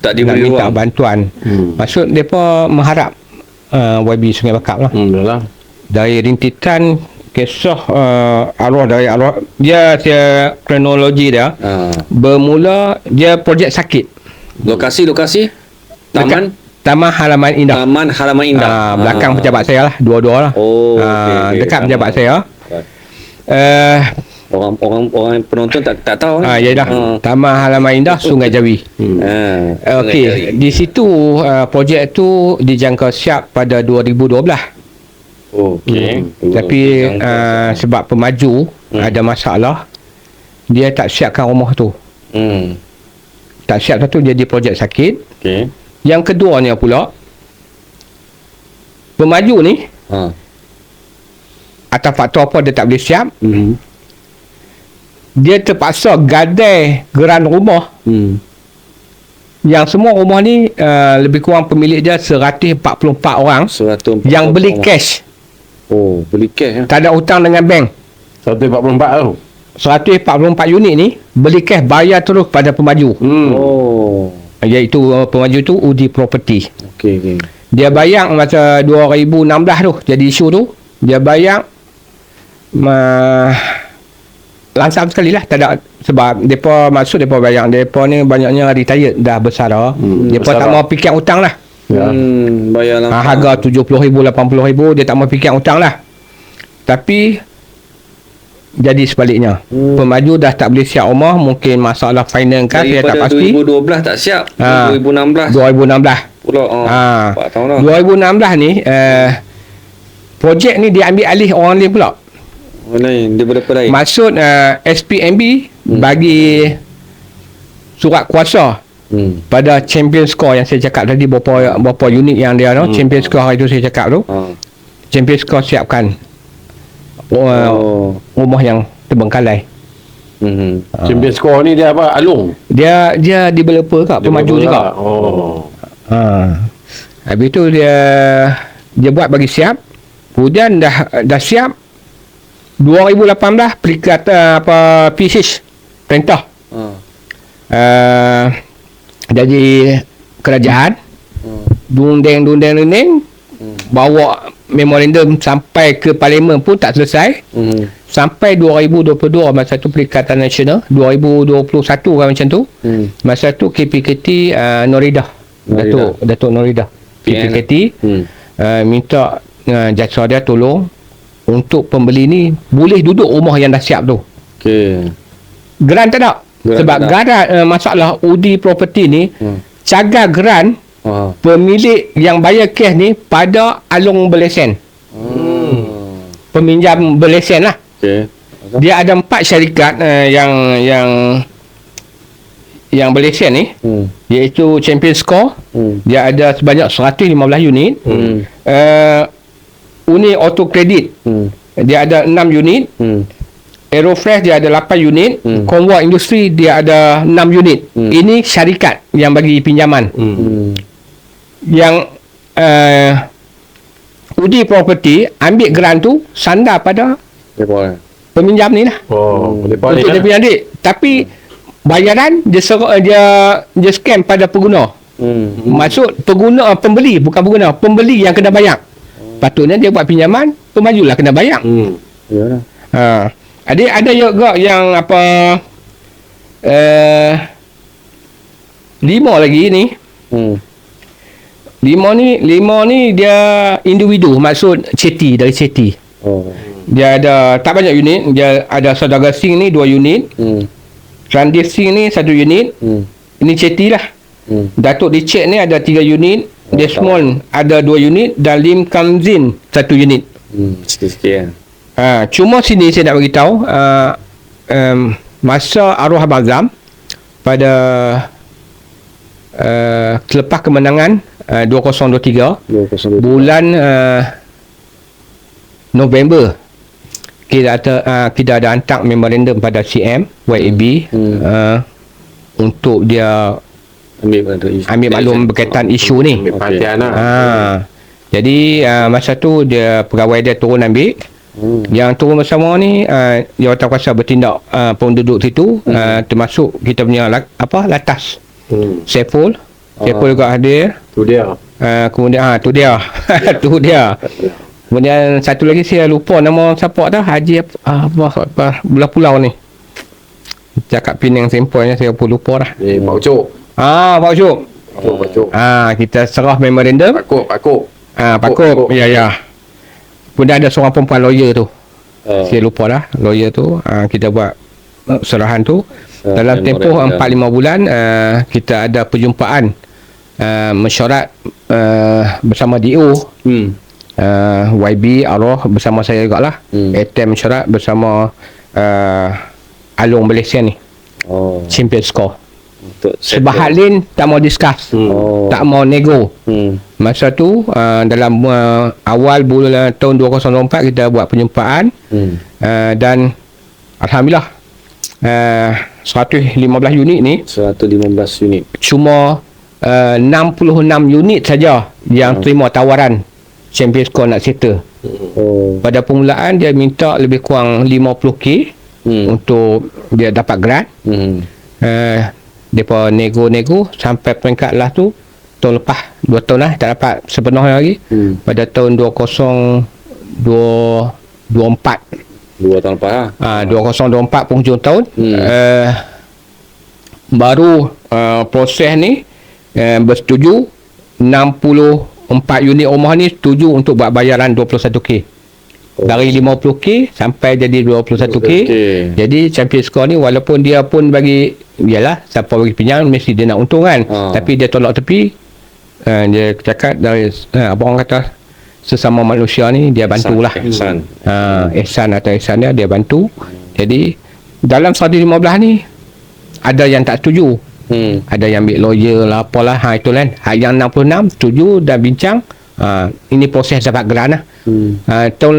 tak nak diberi minta ruang. bantuan. Maksud mereka mengharap YB Sungai Bakap lah. Dari rintitan kisah arwah dia kronologi dia bermula dia projek sakit. Lokasi Taman Halaman Indah. Belakang pejabat saya lah, dua-dua lah. Dekat pejabat saya. Orang penonton tak tahu kan. Yalah. Taman Halaman Indah Sungai Jawi. Okey, di situ projek tu dijangka siap pada 2012. Tapi sebab pemaju ada masalah, dia tak siapkan rumah tu. Tak siap satu, jadi projek sakit. Yang keduanya pula, pemaju ni atas faktor apa dia tak boleh siap, dia terpaksa gadai geran rumah. Yang semua rumah ni lebih kurang pemilik dia 144 orang 144 yang beli cash. Beli cash. Tak ada hutang dengan bank. 144 tu. 144 unit ni beli cash, bayar terus pada pemaju. Iaitu pemaju tu Udi Property. Okey. Dia bayar masa 2016 tu jadi isu tu, dia bayar langsam sekali lah. Tak ada, sebab mereka maksud mereka bayar, mereka ni banyaknya retired dah besar dah. Mereka tak mau fikir hutang lah. Bayar langsam. Harga 70,000 80,000 dia tak mau fikir hutang lah. Tapi jadi sebaliknya, pemaju dah tak boleh siap rumah, mungkin masalah finance kan, saya tak pasti. 2012 tak siap. 2016 pula 4 tahun dah. 2016 ni projek ni dia ambil alih orang lain pula. Orang lain, developer lain. Maksud SPMB bagi surat kuasa pada champion score yang saya cakap tadi, berapa unit yang dia Champion score itu saya cakap tu. Champions Score siapkan rumah yang terbengkalai. Champions Score ni dia apa? Alung? Dia developer kat, pemaju juga. Habis tu dia buat bagi siap. Kemudian dah siap 2018 peringkat PH perintah. Jadi kerajaan dundeng bawa memorandum sampai ke parlimen pun tak selesai. Sampai 2022 masa tu Perikatan Nasional, 2021 kan macam tu. Masa tu KPKT Noridah, Datuk Noridah KPKT minta jasa dia tolong untuk pembeli ni boleh duduk rumah yang dah siap tu. Geran tak ada. Sebab masalah UDI property ni cagar geran pemilik yang bayar cash ni pada alung berlesen. Peminjam berlesen lah. Dia ada 4 syarikat yang berlesen ni, iaitu Champions Score. Dia ada sebanyak 115 unit. Uni Auto Credit dia ada 6 unit. Aerofresh dia ada 8 unit. Convoy Industri dia ada 6 unit. Ini syarikat yang bagi pinjaman. Yang UDI property ambil grant tu sandar pada peminjam ni lah. Untuk dia punya duit. Tapi bayaran dia scam pada pengguna. Maksud pengguna, pembeli, bukan pengguna, pembeli yang kena bayar. Patutnya dia buat pinjaman, pemajulah kena bayar. Ada juga yang lima lagi ni. Lima ni dia individu, maksud ceti, dari ceti. Dia ada tak banyak unit. Dia ada Saudagar Singh ni 2 unit. Randir Singh ni 1 unit. Ini ceti lah. Datuk Dicek ni ada 3 unit. Desmond ada 2 unit. Dan Lim Kamzin 1 unit. Sikit-sikit Cuma sini saya nak beritahu, masa arwah Abang Zam pada selepas kemenangan 2023 bulan November, kita ada hantar memorandum pada CM YAB untuk dia ambil maklum berkaitan isu ni. Jadi masa tu dia pegawai dia turun ambil. Yang turun bersama ni Jawatankuasa bertindak penduduk situ, termasuk kita punya latas Saiful juga hadir. Tu dia. Kemudian tu dia. Tu dia. Kemudian satu lagi saya lupa nama siapa dah, Haji apa belah pulau ni. Cakap Penang Sempoynya saya pun lupa dah. Pak Ucok. Pak Ucok. Pak Ucok. Kita serah memorandum. Pak Kop. Ya. Kemudian ada seorang perempuan lawyer tu. Saya lupa dah lawyer tu. Kita buat serahan tu. Dalam tempoh 4-5 bulan kita ada perjumpaan mesyuarat bersama DO. YB Arwah bersama saya juga lah. ATM mesyuarat bersama Alung Malaysia ni. Champions Score. Sebab lain tak mau discuss, tak mau nego. Masa tu dalam awal bulan tahun 2024 kita buat perjumpaan. Dan Alhamdulillah 115 unit ni, 115 unit cuma 66 unit saja yang terima tawaran Champions Score nak settle. Pada permulaan dia minta lebih kurang 50k untuk dia dapat grant. Depa nego sampai peringkat lah tu tahun lepas, 2 tahun lah tak dapat sepenuhnya lagi. Pada tahun 2024 2 tahun lepas lah. 2024 penghujung tahun baru proses ni bersetuju. 64 unit rumah ni setuju untuk buat bayaran 21k. Dari 50k sampai jadi 21k. Jadi Champions Score ni walaupun dia pun bagi, yalah siapa bagi pinjam mesti dia nak untung kan. Tapi dia tolak tepi. Dia cakap dari apa orang kata, sesama manusia ni dia bantulah. Ihsan atau ihsan dia bantu. Jadi dalam 115 ni ada yang tak setuju. Ada yang ambil lawyer lah apalah, itu kan. Yang 66 setuju dan bincang Ini proses dapat geran lah. Tahun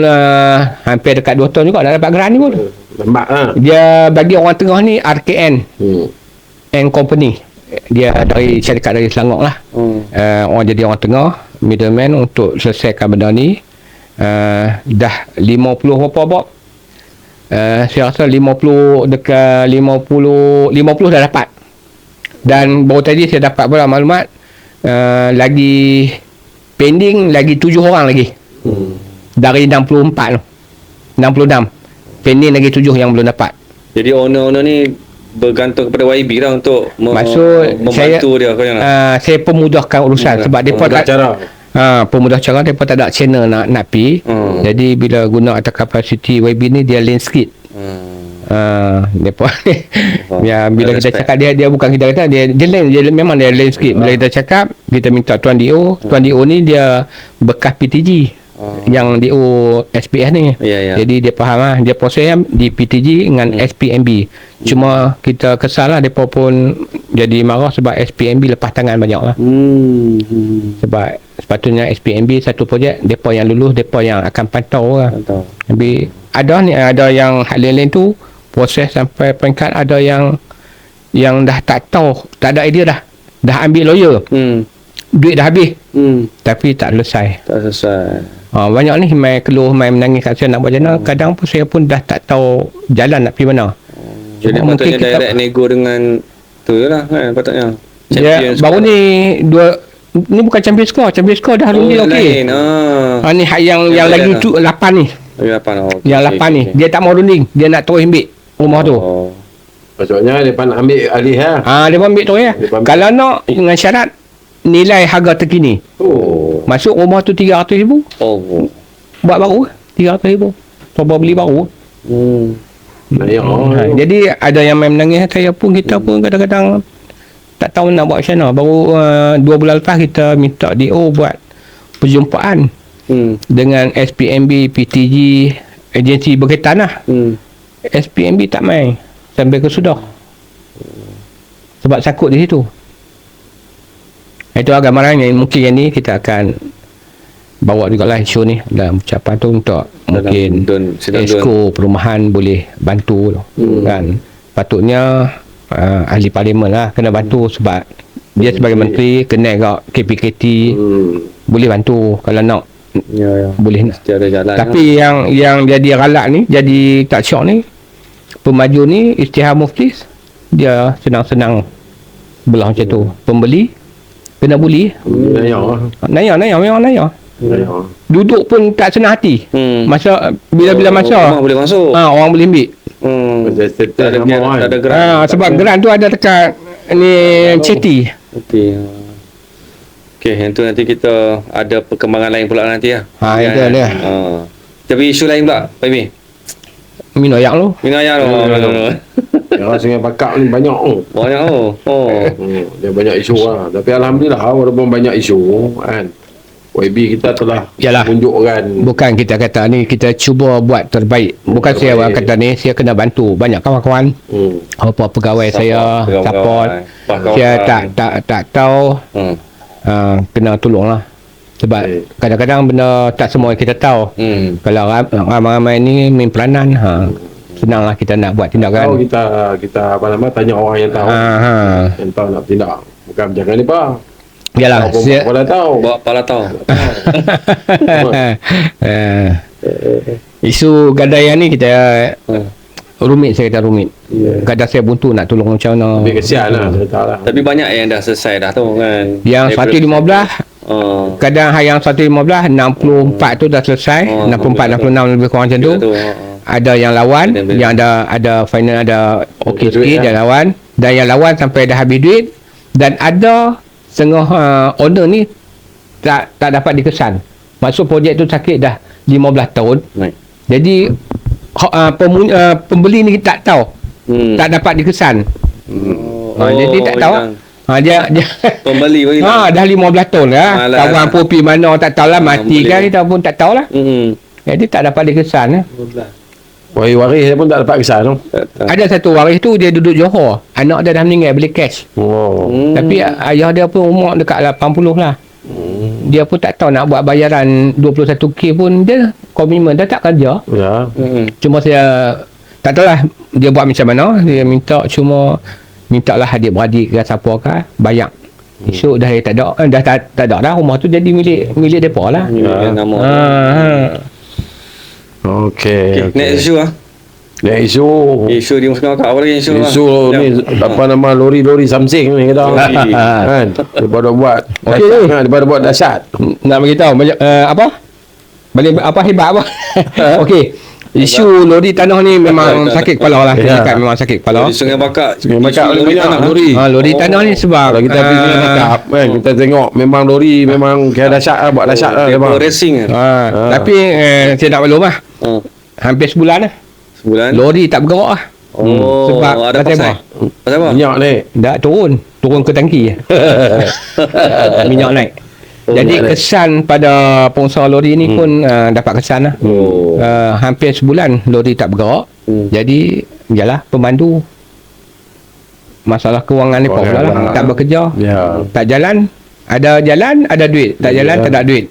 hampir dekat 2 tahun juga dah dapat geran ni pun. Lambat lah. Dia bagi orang tengah ni RKN and Company. Dia dari syarikat dari Selangor lah. Orang jadi orang tengah, middleman untuk selesaikan benda ni. Dah 50 berapa Bob? Saya rasa 50 dekat 50 dah dapat. Dan baru tadi saya dapat pula maklumat lagi pending lagi 7 orang lagi. Dari 64 tu. 66. Pending lagi 7 yang belum dapat. Jadi owner ni bergantung kepada YB lah untuk saya, membantu dia. Saya pemudahkan urusan sebab depa tak cara. Pemudah cara depa tak ada channel nak pi. Jadi bila guna atas kapasiti YB ni dia lain sikit. Depa ya bila kita cakap dia bukan kita kata dia lain, dia memang dia lain sikit. Bila kita cakap kita minta Tuan DO ni dia bekas PTG. Yang DO SPF ni. Jadi dia faham lah. Dia proses di PTG dengan SPMB. Cuma kita kesal lah depa pun jadi marah sebab SPMB lepas tangan banyak lah. Sebab sepatutnya SPMB satu projek depa yang lulus, depa yang akan pantau lah. Tapi ada yang hal lain tu proses sampai peringkat ada yang dah tak tahu, tak ada idea dah ambil lawyer. Duit dah habis. Tapi tak selesai. Banyak ni mai keluh, mai menangis kat saya nak buat macam mana. Kadang pun saya pun dah tak tahu jalan nak pergi mana. Jadi patutnya direct nego dengan tu je lah kan patutnya. Baru ni ni bukan champion score dah runding okey. Ni yang lagi 8 ni. Yang 8 ni dia tak mau runding, dia nak terus ambil rumah tu. Maksudnya depa nak ambil alih lah. Dia ambil terus ya. Kalau nak dengan syarat nilai harga terkini. Masuk rumah tu 300,000. Buat baru 300,000. Cuba beli baru. Jadi ada yang main menangis. Kita pun kadang-kadang tak tahu nak buat macam mana. Baru 2 bulan lepas kita minta DO buat perjumpaan dengan SPMB, PTG, agensi berkaitan lah. SPMB tak main sampai ke sudah. Sebab sakut di situ. Itu agak marahnya. Mungkin yang ni kita akan bawa juga lah isu ni dalam ucapan tu untuk mungkin Esko perumahan boleh bantu kan. Patutnya ahli parlimen lah kena bantu sebab dia sebagai menteri kena kat KPKT boleh bantu kalau nak. Boleh nak. Tapi yang jadi ralak ni, jadi tak syok ni, pemaju ni Isytihar Muftis dia senang-senang belah macam tu. Pembeli kena buli. Naya memang naya. Duduk pun tak senang hati. Masa bila masa orang boleh masuk. Orang boleh ambil. Tak ada geran. Sebab geran tu ada dekat ni Ceti. Okey, yang tu nanti kita ada perkembangan lain pula nanti lah. Itu dia. Tapi isu lain pula, Pak Imi. Minum ayak lu. Yang Sungai Bakak ni banyak dia banyak isu lah. Tapi alhamdulillah walaupun banyak isu kan, YB kita telah tunjukkan. Bukan kita kata ni, kita cuba buat terbaik. Bukan saya kata ni, saya kena bantu banyak kawan-kawan. Apa pegawai saya support. Saya tak tahu. Kena tolonglah. Sebab kadang-kadang benda tak semua kita tahu. Kalau ramai-ramai ni main peranan, senanglah kita nak buat tindakan. Kita apa nama tanya orang yang tahu. Yang tahu nak tindak. Bukan jangan ni pak. Yalah, saya tahu. Bawa tahu. Isu gadaian ni kita rumit, saya kata rumit. Kadang saya buntu nak tolong macam mana. Lebih kesian lah. Tapi banyak yang dah selesai dah tu kan. Yang 115 kadang yang 115 64 tu dah selesai. 64 66 lebih kurang macam tu. Ada yang lawan, yang ada final, ada okey sikit dia lawan, dan yang lawan sampai dah habis duit, dan ada setengah owner ni tak dapat dikesan. Maksud projek tu sakit dah 15 tahun. Jadi pembeli ni tak tahu. Tak dapat dikesan. Jadi tak tahu. Dia pembeli bagi dah 15 tahun lah. Kawan popi mana tak tahulah, mati kan, kita pun tak tahulah. Jadi tak dapat dikesan. Waris dia pun tak dapat kesan tu. Ada satu waris tu dia duduk Johor. Anak dia dah meninggal, beli cash. Tapi ayah dia pun umur dekat 80 lah. dia pun tak tahu nak buat bayaran 21k pun dia komitmen dia tak kerja. Ya. Cuma saya tak tahulah dia buat macam mana, dia mintalah adik-beradik ke siapa ke bayar. Esok dah tak ada dah, rumah tu jadi milik depa lah. Nama. Okey. Next issue Next Isu di Muslim Akak. Apa lagi isu ni apa nama lori Samsung ni kita kan daripada buat daripada buat dahsyat nak beritahu apa balik apa hebat apa. Okey, isu lori tanah ni memang sakit kepala lah. Saya cakap memang sakit kepala. Di Sungai Bakak lori tanah lori tanah ni sebab kalau kita pergi Sungai Bakak kan kita tengok memang lori memang kira dahsyat lah, buat dahsyat lah memang racing tapi saya nak maklum lah hampir sebulan lah lori tak bergerak lah. Sebab ada pasal apa? Minyak naik. Tak turun ke tangki. Minyak naik. Jadi kesan pada pengusaha lori ni pun dapat kesan lah. Hampir sebulan lori tak bergerak. Jadi yalah pemandu masalah kewangan ni pula lah. Tak bekerja. Tak jalan. Ada jalan ada duit. Tak jalan tak ada duit.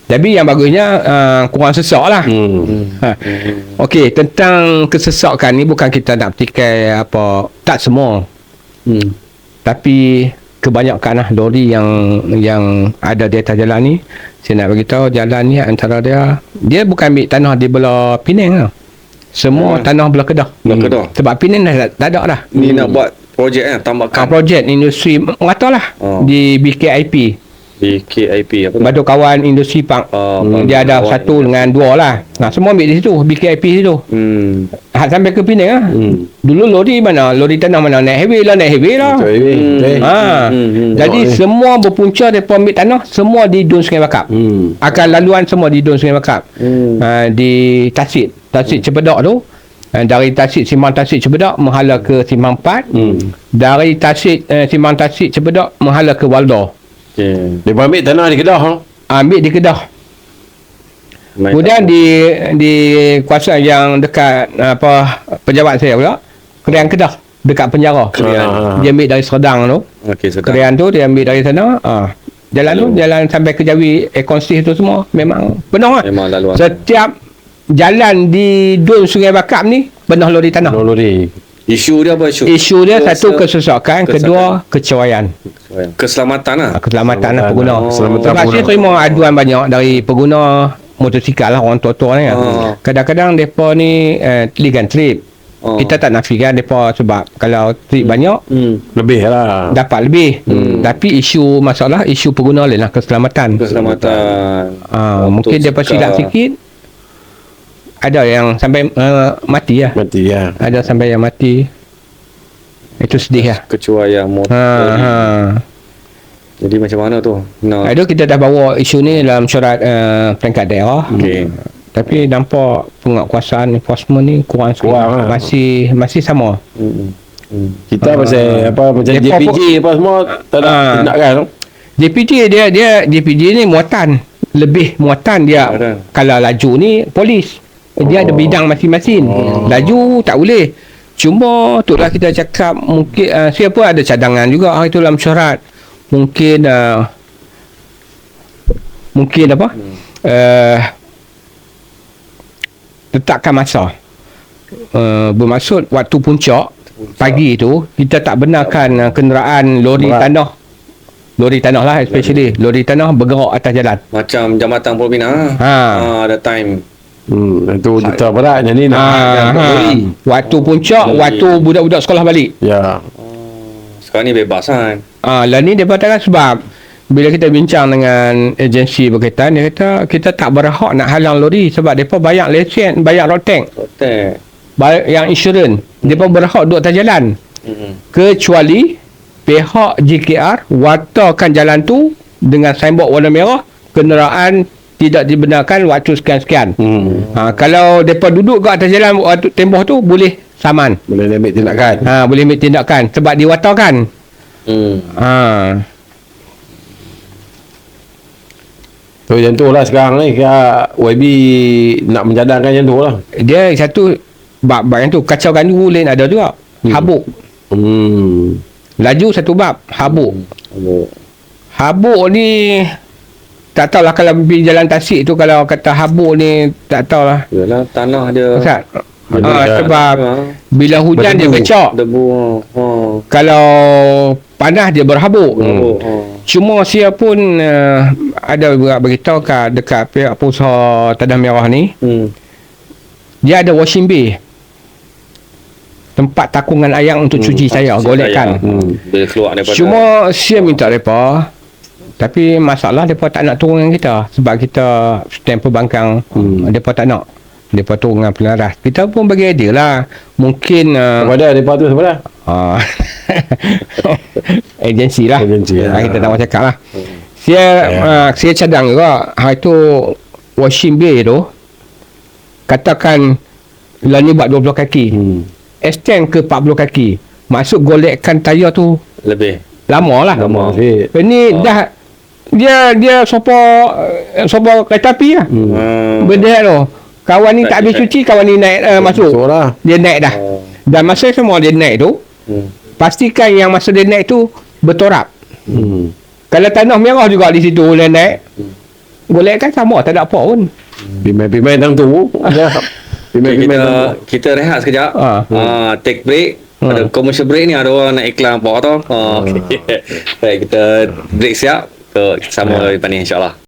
Tapi yang bagusnya kurang sesak lah. Okey, tentang kesesakan ni bukan kita nak petikai apa, tak semua. Tapi kebanyakan lah lori yang ada di atas jalan ni, saya nak beritahu jalan ni antara dia bukan ambil tanah di belah Penang lah. Semua tanah belah Kedah. Sebab Penang dah tak ada dah. Ni nak buat projek tambakan. Projek industri merata lah di BKIP. BKIP apa? Batu Kawan Industri Park. Dia ada satu dengan dua lah. Nah, semua ambil di situ, BKIP situ. Sampai ke Penang lah. Dulu lori mana? Lori tanah mana? Naik heavy lah. Jadi semua berpunca daripada ambil tanah, semua di Dun Sungai Bakap. Akan laluan semua di Dun Sungai Bakap. Di Tasik Cepedak tu. Dari Simpang Tasik Cepedak menghala ke Simpang 4. Dari Simpang Tasik Cepedak menghala ke Waldo. Dia ambil tanah di Kedah. Ambil di Kedah. Kemudian di kuasa yang dekat pejabat saya pula, Kerian Kedah dekat penjara. Dia ambil dari Serdang tu. Kerian tu dia ambil dari sana. Jalan sampai ke Jawi Ekonsih tu semua memang penuh lah. Memang laluan. Setiap jalan di Dun Sungai Bakap ni penuh lori tanah. Isu dia apa isu? Isu dia satu kesesakan, kedua kecerobohan. Keselamatan lah. Keselamatan lah pengguna. Sebab saya terima aduan banyak dari pengguna motosikal lah, orang tua-tua ni. Kadang-kadang mereka ni ligan trip. Kita tak nafikan mereka sebab kalau trip banyak lebih lah, dapat lebih. Tapi masalah isu pengguna lain lah, keselamatan. Mungkin mereka silap sikit, ada yang sampai mati lah. Ada sampai yang mati. Itu sedih lah. Kecuali motor. Jadi macam mana tu? Itu kita dah bawa isu ni dalam surat peringkat daerah. Tapi nampak penguasaan enforcement ni kurang masih sama. Kita pasal macam JPJ apa semua tak ada tindakan. JPJ ni muatan. Lebih muatan dia. Kalau laju ni polis. Dia ada bidang masing-masing. Laju tak boleh. Cuma itulah kita cakap mungkin saya pun ada cadangan juga itu dalam syarat. Mungkin apa? Letakkan masa. Bermaksud waktu puncak pagi tu kita tak benarkan kenderaan lori tanah lah, especially lori tanah bergerak atas jalan. Macam Jambatan Pulau Pinang. Ada time. Itu juta berat ni waktu puncak, waktu budak-budak sekolah balik. Sekarang ni bebas kan. Lah ni dia katakan sebab bila kita bincang dengan agensi berkaitan, dia kata kita tak berhak nak halang lori sebab depa bayar lesen, bayar road tax, bayar yang insurans. Depa berhak duduk atas jalan. Kecuali pihak JKR watarkan jalan tu dengan signboard warna merah, kenderaan tidak dibenarkan waktu sekian-sekian. Kalau mereka duduk kat atas jalan waktu tempoh tu boleh saman. Boleh ambil tindakan. Boleh ambil tindakan sebab diwatakan. So macam tu lah sekarang ni YB nak mencadangkan macam tu lah. Dia satu bab yang tu kacau gandu lain ada juga. Habuk. Laju satu bab, habuk ni tak tahulah kalau pergi jalan tasik tu, kalau kata habuk ni tak tahulah. Yalah, tanah dia Ustaz. Betul. Sebab bila hujan dia Berdebu. kecok. debu. Kalau panas dia berhabuk. Cuma saya pun ada beritahu dekat pihak pengusaha Tanah Merah ni, dia ada washing bay, tempat takungan air untuk cuci saya, golekkan. Bila keluar daripada Cuma saya minta mereka, tapi masalah mereka tak nak turun dengan kita, sebab kita stand pembangkang. Mereka tak nak, mereka turun dengan pelaras. Kita pun bagi idea lah, mungkin Kepada mereka tu siapa dah? agensi lah. Kita tak mau cakap lah. Saya cadang juga hari tu washing bay tu, katakan lah ni buat 20 kaki, extend ke 40 kaki, maksud golekkan tayar tu lebih lama lah. Ini dah dia sopo kereta api lah. Benda tu kawan ni tak habis cuci, kawan ni naik masuk lah. dia naik dah. Dan masa semua dia naik tu, pastikan yang masa dia naik tu bertorap. Kalau tanah merah juga di situ dia naik, golekkan sama, tak ada apa pun. Pemain-pemain tang tu. Okay, kita rehat sekejap. Take break. Ada commercial break ni, ada orang nak iklan apa tu. Okay. Baik, kita break siap. Kita sama lepas ni insyaAllah.